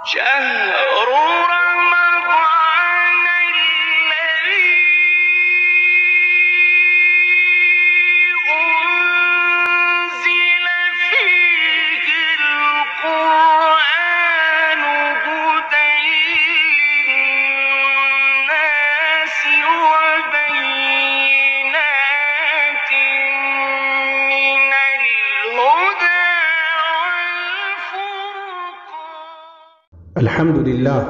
شهر رمضان الذي أنزل فيه القرآن هدى للناس وبينات من الهدى والفرقان. الحمد للہ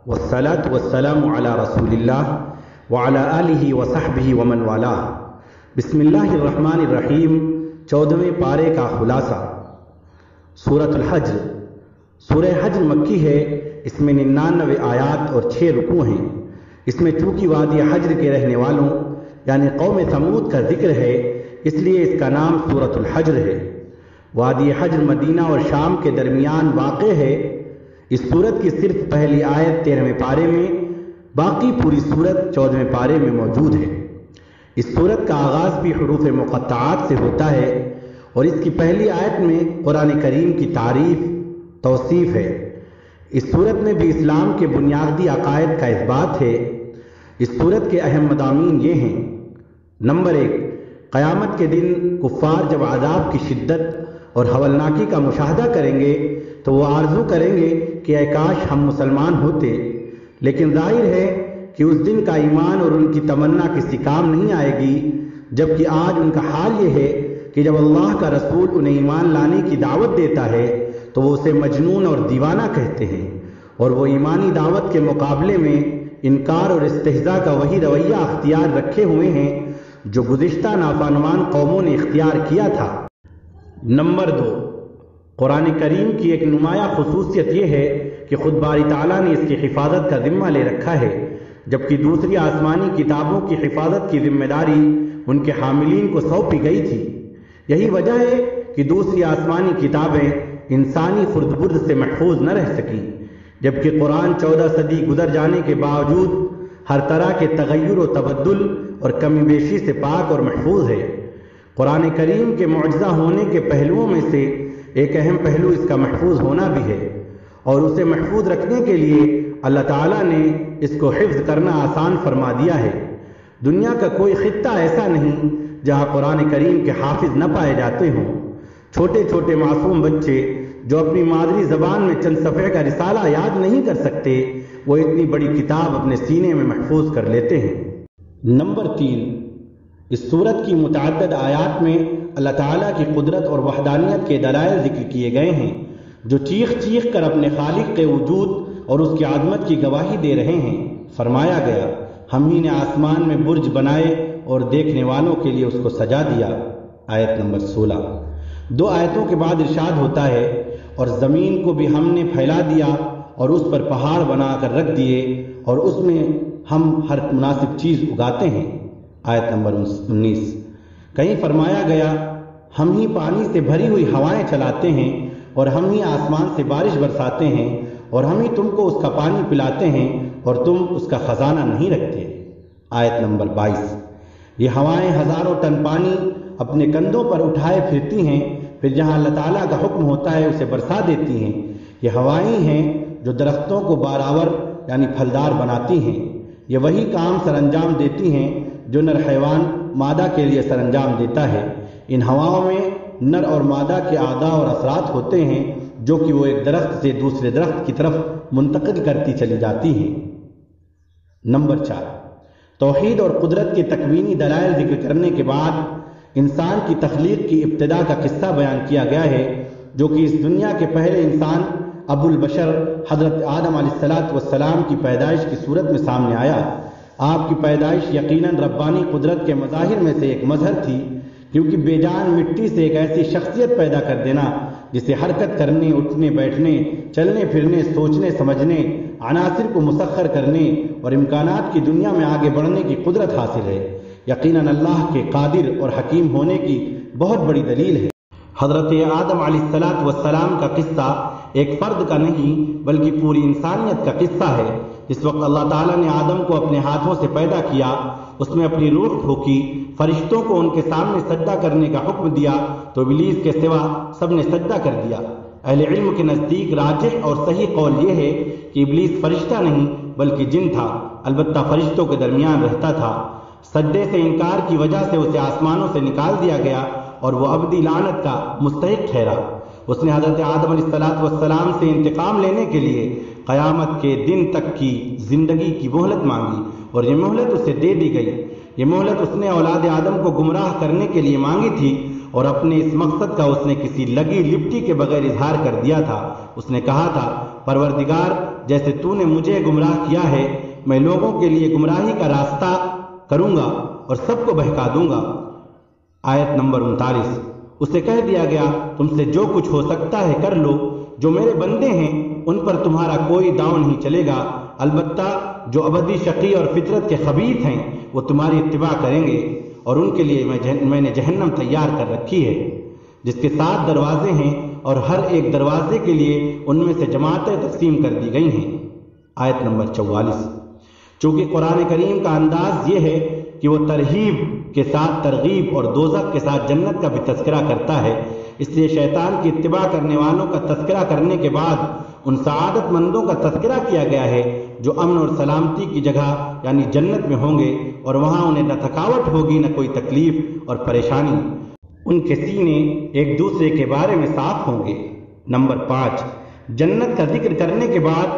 والصلاة والسلام علی رسول اللہ وعلی آلہ وصحبہ ومن والاه. بسم اللہ الرحمن الرحیم. 14ویں پارے کا خلاصہ. سورۃ الحجر. سورہ حجر مکی ہے. اس میں 99 آیات اور 6 رکوع ہیں. اس میں چونکہ وادی حجر کے رہنے والوں یعنی قوم ثمود کا ذکر ہے، اس لیے اس کا نام سورۃ الحجر ہے. وادی حجر مدینہ اور شام کے درمیان واقع ہے. اس سورت کی صرف پہلی آیت 13ویں پارے میں، باقی پوری سورت 14ویں پارے میں موجود ہے. اس سورت کا آغاز بھی حروف مقطعات سے ہوتا ہے اور اس کی پہلی آیت میں قرآن کریم کی تعریف توصیف ہے. اس سورت میں بھی اسلام کے بنیادی عقائد کا اثبات ہے. اس سورت کے اہم مضامین یہ ہیں. نمبر 1، قیامت کے دن کفار جب عذاب کی شدت اور ہولناکی کا مشاہدہ کریں گے تو وہ آرزو کریں گے کہ اے کاش ہم مسلمان ہوتے، لیکن ظاہر ہے کہ اس دن کا ایمان اور ان کی تمنا کسی کام نہیں آئے گی، جبکہ آج ان کا حال یہ ہے کہ جب اللہ کا رسول انہیں ایمان لانے کی دعوت دیتا ہے تو وہ اسے مجنون اور دیوانہ کہتے ہیں، اور وہ ایمانی دعوت کے مقابلے میں انکار اور استہزاء کا وہی رویہ اختیار رکھے ہوئے ہیں جو گزشتہ نافرمان قوموں نے اختیار کیا تھا. نمبر 2، قرآن کریم کی ایک نمایاں خصوصیت یہ ہے کہ خود باری تعالیٰ نے اس کی حفاظت کا ذمہ لے رکھا ہے، جبکہ دوسری آسمانی کتابوں کی حفاظت کی ذمہ داری ان کے حاملین کو سونپی گئی تھی. یہی وجہ ہے کہ دوسری آسمانی کتابیں انسانی خرد برد سے محفوظ نہ رہ سکیں، جبکہ قرآن 14 صدی گزر جانے کے باوجود ہر طرح کے تغیر و تبدل اور کمی بیشی سے پاک اور محفوظ ہے. قرآن کریم کے معجزہ ہونے کے پہلوؤں میں سے ایک اہم پہلو اس کا محفوظ ہونا بھی ہے، اور اسے محفوظ رکھنے کے لیے اللہ تعالیٰ نے اس کو حفظ کرنا آسان فرما دیا ہے. دنیا کا کوئی خطہ ایسا نہیں جہاں قرآن کریم کے حافظ نہ پائے جاتے ہوں. چھوٹے چھوٹے معصوم بچے جو اپنی مادری زبان میں چند صفحے کا رسالہ یاد نہیں کر سکتے، وہ اتنی بڑی کتاب اپنے سینے میں محفوظ کر لیتے ہیں. نمبر 3، اس سورت کی متعدد آیات میں اللہ تعالیٰ کی قدرت اور وحدانیت کے دلائل ذکر کیے گئے ہیں جو چیخ چیخ کر اپنے خالق کے وجود اور اس کی عظمت کی گواہی دے رہے ہیں. فرمایا گیا، ہم ہی نے آسمان میں برج بنائے اور دیکھنے والوں کے لیے اس کو سجا دیا. آیت نمبر 16. 2 آیتوں کے بعد ارشاد ہوتا ہے، اور زمین کو بھی ہم نے پھیلا دیا اور اس پر پہاڑ بنا کر رکھ دیے اور اس میں ہم ہر مناسب چیز اگاتے ہیں. آیت نمبر 19. کہیں فرمایا گیا، ہم ہی پانی سے بھری ہوئی ہوائیں چلاتے ہیں اور ہم ہی آسمان سے بارش برساتے ہیں اور ہم ہی تم کو اس کا پانی پلاتے ہیں اور تم اس کا خزانہ نہیں رکھتے. آیت نمبر 22. یہ ہوائیں ہزاروں ٹن پانی اپنے کندھوں پر اٹھائے پھرتی ہیں، پھر جہاں اللہ تعالیٰ کا حکم ہوتا ہے اسے برسا دیتی ہیں. یہ ہوائیں ہیں جو درختوں کو باراور یعنی پھلدار بناتی ہیں. یہ وہی کام سر انجام دیتی ہیں جو نر حیوان مادہ کے لیے سر انجام دیتا ہے. ان ہواؤں میں نر اور مادہ کے اعضاء اور اثرات ہوتے ہیں جو کہ وہ ایک درخت سے دوسرے درخت کی طرف منتقل کرتی چلی جاتی ہیں. نمبر 4، توحید اور قدرت کے تکوینی دلائل ذکر کرنے کے بعد انسان کی تخلیق کی ابتدا کا قصہ بیان کیا گیا ہے، جو کہ اس دنیا کے پہلے انسان ابو البشر حضرت آدم علیہ السلام کی پیدائش کی صورت میں سامنے آیا. آپ کی پیدائش یقیناً ربانی قدرت کے مظاہر میں سے ایک مظہر تھی، کیونکہ بے جان مٹی سے ایک ایسی شخصیت پیدا کر دینا جسے حرکت کرنے، اٹھنے بیٹھنے، چلنے پھرنے، سوچنے سمجھنے، عناصر کو مسخر کرنے اور امکانات کی دنیا میں آگے بڑھنے کی قدرت حاصل ہے، یقیناً اللہ کے قادر اور حکیم ہونے کی بہت بڑی دلیل ہے. حضرت آدم علیہ السلام کا قصہ ایک فرد کا نہیں بلکہ پوری انسانیت کا قصہ ہے. اس وقت اللہ تعالیٰ نے آدم کو اپنے ہاتھوں سے پیدا کیا، اس میں اپنی روح پھونکی، فرشتوں کو ان کے سامنے سجدہ کرنے کا حکم دیا تو ابلیس کے سوا سب نے سجدہ کر دیا. اہل علم کے نزدیک راجح اور صحیح قول یہ ہے کہ ابلیس فرشتہ نہیں بلکہ جن تھا، البتہ فرشتوں کے درمیان رہتا تھا۔ سجدے سے انکار کی وجہ سے اسے آسمانوں سے نکال دیا گیا اور وہ ابدی لعنت کا مستحق ٹھہرا۔ اس نے حضرت آدم علیہ السلام سے انتقام لینے کے لیے قیامت کے دن تک کی زندگی کی مہلت مانگی اور یہ مہلت اسے دے دی گئی۔ یہ مہلت اس نے اولاد آدم کو گمراہ کرنے کے لیے مانگی تھی اور اپنے اس مقصد کا اس نے کسی لگی لپٹی کے بغیر اظہار کر دیا تھا۔ اس نے کہا تھا، پروردگار، جیسے تو نے مجھے گمراہ کیا ہے، میں لوگوں کے لیے گمراہی کا راستہ کروں گا اور سب کو بہکا دوں گا۔ آیت نمبر 39۔ اسے کہہ دیا گیا، تم سے جو کچھ ہو سکتا ہے کر لو، جو میرے بندے ہیں ان پر تمہارا کوئی داؤ نہیں چلے گا، البتہ جو ابدی شقی اور فطرت کے خبیث ہیں وہ تمہاری اتباع کریں گے اور ان کے لیے میں نے جہنم تیار کر رکھی ہے، جس کے 7 دروازے ہیں اور ہر ایک دروازے کے لیے ان میں سے جماعتیں تقسیم کر دی گئی ہیں۔ آیت نمبر 44۔ چونکہ قرآن کریم کا انداز یہ ہے کہ وہ ترہیب کے ساتھ ترغیب اور دوزخ کے ساتھ جنت کا بھی تذکرہ کرتا ہے، اس لیے شیطان کی اتباع کرنے والوں کا تذکرہ کرنے کے بعد ان سعادت مندوں کا تذکرہ کیا گیا ہے جو امن اور سلامتی کی جگہ یعنی جنت میں ہوں گے اور وہاں انہیں نہ تھکاوٹ ہوگی نہ کوئی تکلیف اور پریشانی، ان کے سینے ایک دوسرے کے بارے میں صاف ہوں گے۔ نمبر 5، جنت کا ذکر کرنے کے بعد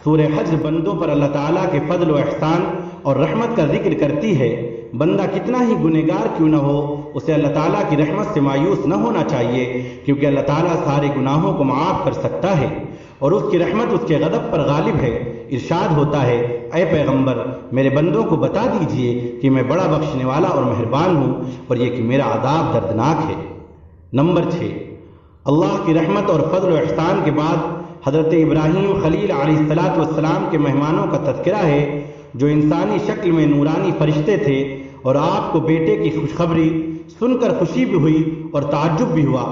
سورہ حجر بندوں پر اللہ تعالیٰ کے فضل و احسان اور رحمت کا ذکر کرتی ہے۔ بندہ کتنا ہی گنہگار کیوں نہ ہو، اسے اللہ تعالیٰ کی رحمت سے مایوس نہ ہونا چاہیے، کیونکہ اللہ تعالیٰ سارے گناہوں کو معاف کر سکتا ہے اور اس کی رحمت اس کے غضب پر غالب ہے۔ ارشاد ہوتا ہے، اے پیغمبر، میرے بندوں کو بتا دیجئے کہ میں بڑا بخشنے والا اور مہربان ہوں اور یہ کہ میرا عذاب دردناک ہے۔ نمبر 6، اللہ کی رحمت اور فضل و احسان کے بعد حضرت ابراہیم خلیل علیہ السلام کے مہمانوں کا تذکرہ ہے جو انسانی شکل میں نورانی فرشتے تھے، اور آپ کو بیٹے کی خوشخبری سن کر خوشی بھی ہوئی اور تعجب بھی ہوا۔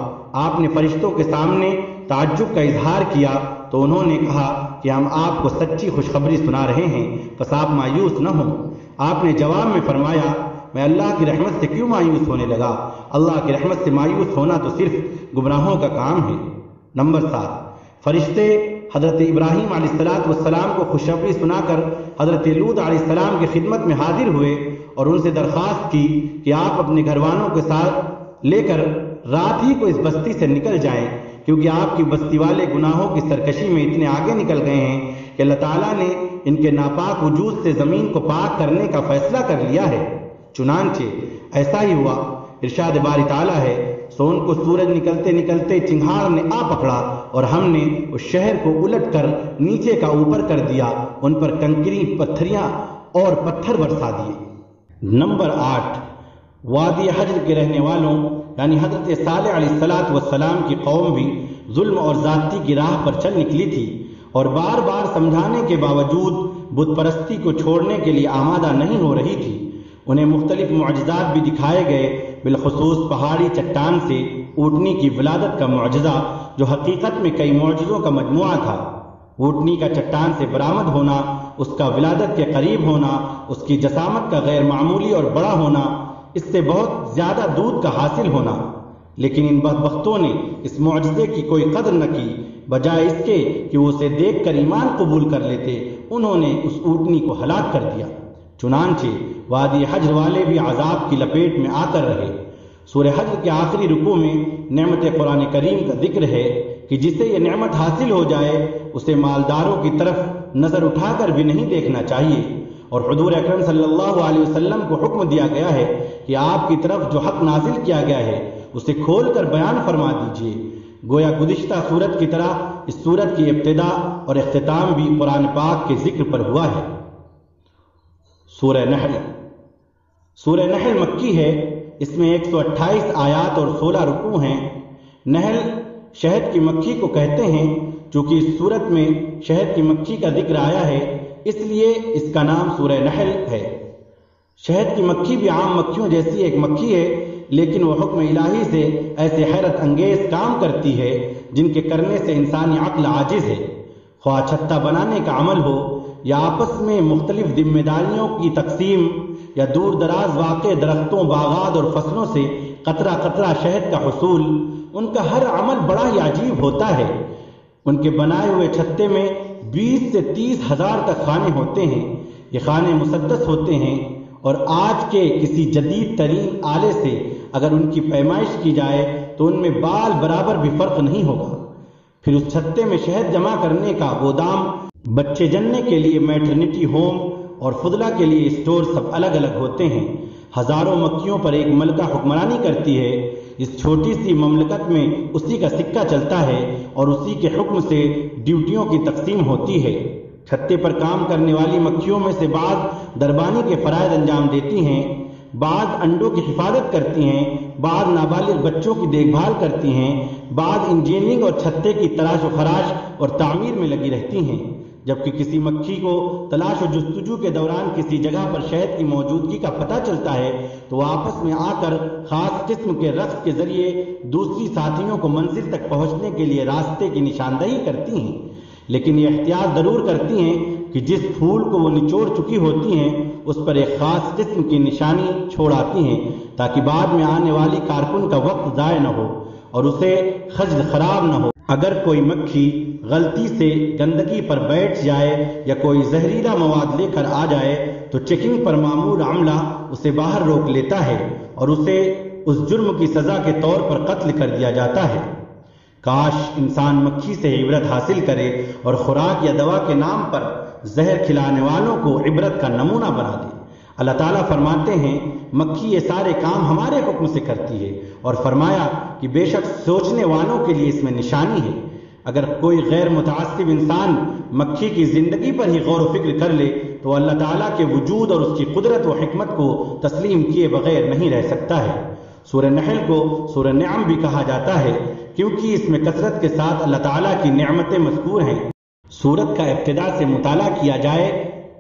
آپ نے فرشتوں کے سامنے تعجب کا اظہار کیا تو انہوں نے کہا کہ ہم آپ کو سچی خوشخبری سنا رہے ہیں، بس آپ مایوس نہ ہوں۔ آپ نے جواب میں فرمایا، میں اللہ کی رحمت سے کیوں مایوس ہونے لگا؟ اللہ کی رحمت سے مایوس ہونا تو صرف گمراہوں کا کام ہے۔ نمبر 7، فرشتے حضرت ابراہیم علیہ السلام کو خوشخبری سنا کر حضرت لوط علیہ السلام کی خدمت میں حاضر ہوئے اور ان سے درخواست کی کہ آپ اپنے گھر والوں کے ساتھ لے کر رات ہی کو اس بستی سے نکل جائیں، کیونکہ آپ کی بستی والے گناہوں کی سرکشی میں اتنے آگے نکل گئے ہیں کہ اللہ تعالیٰ نے ان کے ناپاک وجود سے زمین کو پاک کرنے کا فیصلہ کر لیا ہے۔ چنانچہ ایسا ہی ہوا۔ ارشاد باری تعالیٰ ہے، سو ان کو سورج نکلتے نکلتے چنگھاڑ نے آ پکڑا اور ہم نے اس شہر کو الٹ کر نیچے کا اوپر کر دیا، ان پر کنکری پتھریاں اور پتھر برسا دیے۔ نمبر 8، وادی حجر کے رہنے والوں یعنی حضرت صالح علیہ السلام کی قوم بھی ظلم اور زیادتی کی راہ پر چل نکلی تھی اور بار بار سمجھانے کے باوجود بت پرستی کو چھوڑنے کے لیے آمادہ نہیں ہو رہی تھی۔ انہیں مختلف معجزات بھی دکھائے گئے، بالخصوص پہاڑی چٹان سے اونٹنی کی ولادت کا معجزہ جو حقیقت میں کئی معجزوں کا مجموعہ تھا۔ اونٹنی کا چٹان سے برآمد ہونا، اس کا ولادت کے قریب ہونا، اس کی جسامت کا غیر معمولی اور بڑا ہونا، اس سے بہت زیادہ دودھ کا حاصل ہونا، لیکن ان بدبختوں نے اس معجزے کی کوئی قدر نہ کی، بجائے اس کے کہ وہ اسے دیکھ کر ایمان قبول کر لیتے، انہوں نے اس اونٹنی کو ہلاک کر دیا۔ چنانچہ وادی حجر والے بھی عذاب کی لپیٹ میں آ کر رہے۔ سورہ حجر کے آخری رکوع میں نعمت قرآن کریم کا ذکر ہے کہ جسے یہ نعمت حاصل ہو جائے اسے مالداروں کی طرف نظر اٹھا کر بھی نہیں دیکھنا چاہیے، اور حضور اکرم صلی اللہ علیہ وسلم کو حکم دیا گیا ہے کہ آپ کی طرف جو حق نازل کیا گیا ہے اسے کھول کر بیان فرما دیجیے۔ گویا گزشتہ سورت کی طرح اس سورت کی ابتدا اور اختتام بھی قرآن پاک کے ذکر پر ہوا ہے۔ سورہ نحل۔ سورہ نحل مکی ہے، اس میں 128 آیات اور 16 رکوع ہیں۔ نحل شہد کی مکھی کو کہتے ہیں، چونکہ اس سورت میں شہد کی مکھی کا ذکر آیا ہے اس لیے اس کا نام سورہ نحل ہے۔ شہد کی مکھی بھی عام مکھیوں جیسی ایک مکھی ہے، لیکن وہ حکم الہی سے ایسے حیرت انگیز کام کرتی ہے جن کے کرنے سے انسانی عقل عاجز ہے، خواہ چھتا بنانے کا عمل ہو یا آپس میں مختلف ذمہ داریوں کی تقسیم یا دور دراز واقع درختوں، باغات اور فصلوں سے قطرہ قطرہ شہد کا حصول، ان کا ہر عمل بڑا ہی عجیب ہوتا ہے۔ ان کے بنائے ہوئے چھتے میں 20 سے 30 ہزار تک خانے ہوتے ہیں۔ یہ خانے مسدس ہوتے ہیں اور آج کے کسی جدید ترین آلے سے اگر ان کی پیمائش کی جائے تو ان میں بال برابر بھی فرق نہیں ہوگا۔ پھر اس چھتے میں شہد جمع کرنے کا گودام، بچے جننے کے لیے میٹرنٹی ہوم اور فضلہ کے لیے اسٹور سب الگ الگ ہوتے ہیں۔ ہزاروں مکھیوں پر ایک ملکہ حکمرانی کرتی ہے۔ اس چھوٹی سی مملکت میں اسی کا سکہ چلتا ہے اور اسی کے حکم سے ڈیوٹیوں کی تقسیم ہوتی ہے۔ چھتے پر کام کرنے والی مکھیوں میں سے بعض دربانی کے فرائض انجام دیتی ہیں، بعض انڈوں کی حفاظت کرتی ہیں، بعض نابالغ بچوں کی دیکھ بھال کرتی ہیں، بعض انجینئرنگ اور چھتے کی تلاش و خراش اور تعمیر میں لگی رہتی ہیں۔ جبکہ کسی مکھی کو تلاش و جستجو کے دوران کسی جگہ پر شہد کی موجودگی کا پتہ چلتا ہے تو وہ آپس میں آ کر خاص قسم کے رقص کے ذریعے دوسری ساتھیوں کو منزل تک پہنچنے کے لیے راستے کی نشاندہی کرتی ہیں، لیکن یہ احتیاط ضرور کرتی ہیں کہ جس پھول کو وہ نچوڑ چکی ہوتی ہیں اس پر ایک خاص قسم کی نشانی چھوڑ آتی ہیں تاکہ بعد میں آنے والی کارکن کا وقت ضائع نہ ہو اور اسے خجل خراب نہ ہو۔ اگر کوئی مکھی غلطی سے گندگی پر بیٹھ جائے یا کوئی زہریلا مواد لے کر آ جائے تو چیکنگ پر مامور عملہ اسے باہر روک لیتا ہے اور اسے اس جرم کی سزا کے طور پر قتل کر دیا جاتا ہے۔ کاش انسان مکھی سے عبرت حاصل کرے اور خوراک یا دوا کے نام پر زہر کھلانے والوں کو عبرت کا نمونہ بنا دے۔ اللہ تعالیٰ فرماتے ہیں مکھی یہ سارے کام ہمارے حکم سے کرتی ہے، اور فرمایا کہ بے شک سوچنے والوں کے لیے اس میں نشانی ہے۔ اگر کوئی غیر متعصب انسان مکھی کی زندگی پر ہی غور و فکر کر لے تو اللہ تعالیٰ کے وجود اور اس کی قدرت و حکمت کو تسلیم کیے بغیر نہیں رہ سکتا ہے۔ سورہ نحل کو سورہ نعم بھی کہا جاتا ہے کیونکہ اس میں کثرت کے ساتھ اللہ تعالیٰ کی نعمتیں مذکور ہیں۔ سورت کا ابتدا سے مطالعہ کیا جائے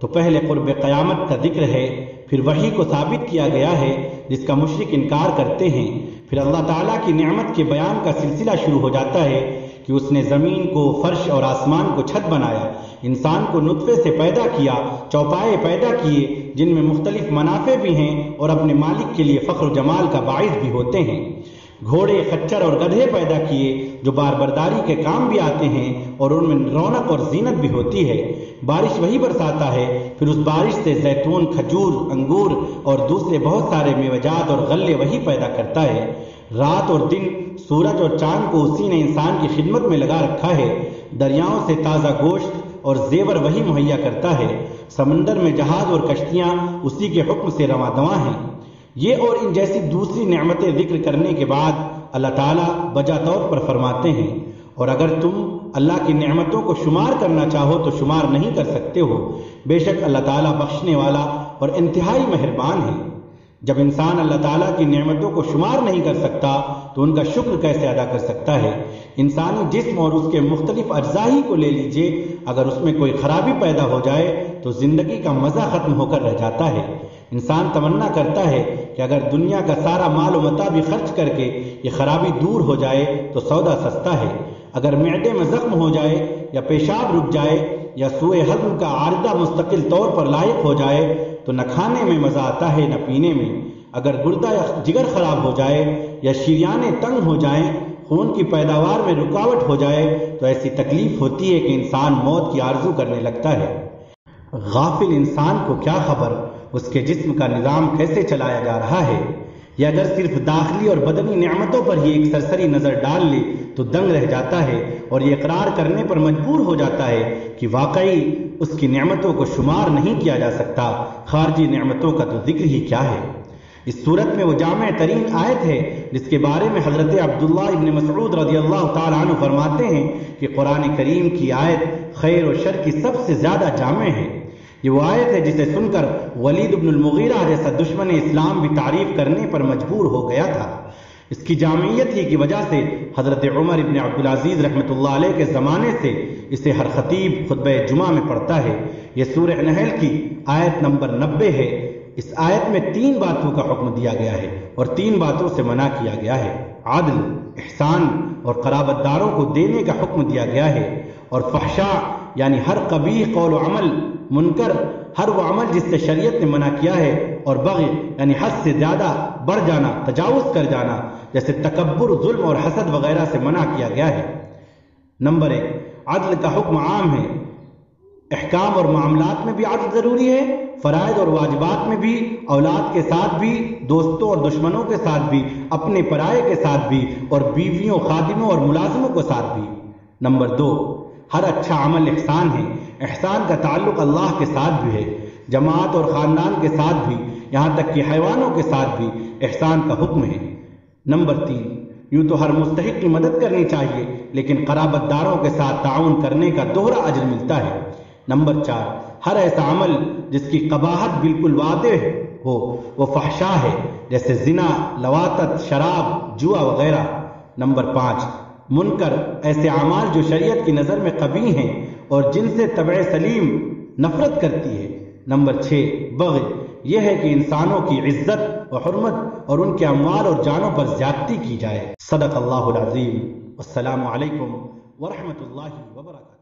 تو پہلے قرب قیامت کا ذکر ہے، پھر وحی کو ثابت کیا گیا ہے جس کا مشرک انکار کرتے ہیں، پھر اللہ تعالیٰ کی نعمت کے بیان کا سلسلہ شروع ہو جاتا ہے کہ اس نے زمین کو فرش اور آسمان کو چھت بنایا، انسان کو نطفے سے پیدا کیا، چوپائے پیدا کیے جن میں مختلف منافع بھی ہیں اور اپنے مالک کے لیے فخر و جمال کا باعث بھی ہوتے ہیں، گھوڑے، خچر اور گدھے پیدا کیے جو بار برداری کے کام بھی آتے ہیں اور ان میں رونق اور زینت بھی ہوتی ہے، بارش وہی برساتا ہے، پھر اس بارش سے زیتون، کھجور، انگور اور دوسرے بہت سارے میوجات اور غلے وہی پیدا کرتا ہے، رات اور دن، سورج اور چاند کو اسی نے انسان کی خدمت میں لگا رکھا ہے، دریاؤں سے تازہ گوشت اور زیور وہی مہیا کرتا ہے، سمندر میں جہاز اور کشتیاں اسی کے حکم سے رواں دواں ہیں۔ یہ اور ان جیسی دوسری نعمتیں ذکر کرنے کے بعد اللہ تعالیٰ بجا طور پر فرماتے ہیں اور اگر تم اللہ کی نعمتوں کو شمار کرنا چاہو تو شمار نہیں کر سکتے ہو، بے شک اللہ تعالیٰ بخشنے والا اور انتہائی مہربان ہے۔ جب انسان اللہ تعالیٰ کی نعمتوں کو شمار نہیں کر سکتا تو ان کا شکر کیسے ادا کر سکتا ہے؟ انسانی جسم اور اس کے مختلف اجزاء ہی کو لے لیجئے، اگر اس میں کوئی خرابی پیدا ہو جائے تو زندگی کا مزہ ختم ہو کر رہ جاتا ہے۔ انسان تمنا کرتا ہے کہ اگر دنیا کا سارا مال و متاع بھی خرچ کر کے یہ خرابی دور ہو جائے تو سودا سستا ہے۔ اگر معدے میں زخم ہو جائے یا پیشاب رک جائے یا سوء ہضم کا عارضہ مستقل طور پر لاحق ہو جائے تو نہ کھانے میں مزہ آتا ہے نہ پینے میں۔ اگر گردہ یا جگر خراب ہو جائے یا شریانیں تنگ ہو جائیں، خون کی پیداوار میں رکاوٹ ہو جائے تو ایسی تکلیف ہوتی ہے کہ انسان موت کی آرزو کرنے لگتا ہے۔ غافل انسان کو کیا خبر اس کے جسم کا نظام کیسے چلایا جا رہا ہے؟ یا اگر صرف داخلی اور بدنی نعمتوں پر ہی ایک سرسری نظر ڈال لے تو دنگ رہ جاتا ہے اور یہ اقرار کرنے پر مجبور ہو جاتا ہے کہ واقعی اس کی نعمتوں کو شمار نہیں کیا جا سکتا، خارجی نعمتوں کا تو ذکر ہی کیا ہے۔ اس صورت میں وہ جامع ترین آیت ہے جس کے بارے میں حضرت عبداللہ ابن مسعود رضی اللہ تعالیٰ عنہ فرماتے ہیں کہ قرآن کریم کی آیت خیر و شر کی سب سے زیادہ جامع ہے۔ یہ وہ آیت ہے جسے سن کر ولید بن المغیرہ جیسا دشمن اسلام بھی تعریف کرنے پر مجبور ہو گیا تھا۔ اس کی جامعیت ہی کی وجہ سے حضرت عمر ابن عبدالعزیز رحمۃ اللہ علیہ کے زمانے سے اسے ہر خطیب خطبہ جمعہ میں پڑھتا ہے۔ یہ سورہ نحل کی آیت نمبر 90 ہے۔ اس آیت میں 3 باتوں کا حکم دیا گیا ہے اور 3 باتوں سے منع کیا گیا ہے۔ عدل، احسان اور قرابت داروں کو دینے کا حکم دیا گیا ہے، اور فحشاء یعنی ہر قبیح قول و عمل، منکر ہر وہ عمل جس سے شریعت نے منع کیا ہے، اور بغی یعنی حد سے زیادہ بڑھ جانا، تجاوز کر جانا، جیسے تکبر، ظلم اور حسد وغیرہ سے منع کیا گیا ہے۔ نمبر 1، عدل کا حکم عام ہے۔ احکام اور معاملات میں بھی عدل ضروری ہے، فرائض اور واجبات میں بھی، اولاد کے ساتھ بھی، دوستوں اور دشمنوں کے ساتھ بھی، اپنے پرائے کے ساتھ بھی، اور بیویوں، خادموں اور ملازموں کے ساتھ بھی۔ نمبر 2، ہر اچھا عمل احسان ہے۔ احسان کا تعلق اللہ کے ساتھ بھی ہے، جماعت اور خاندان کے ساتھ بھی، یہاں تک کہ حیوانوں کے ساتھ بھی احسان کا حکم ہے۔ نمبر 3، یوں تو ہر مستحق کی مدد کرنی چاہیے، لیکن قرابت داروں کے ساتھ تعاون کرنے کا دوہرا اجر ملتا ہے۔ نمبر 4، ہر ایسا عمل جس کی قباحت بالکل واضح ہو وہ فحشا ہے، جیسے زنا، لواطت، شراب، جوا وغیرہ۔ نمبر 5، منکر ایسے اعمال جو شریعت کی نظر میں قبیح ہیں اور جن سے طبع سلیم نفرت کرتی ہے۔ نمبر 6، بغی یہ ہے کہ انسانوں کی عزت و حرمت اور ان کے اموال اور جانوں پر زیادتی کی جائے۔ صدق اللہ العظیم۔ السلام علیکم ورحمۃ اللہ وبرکاتہ۔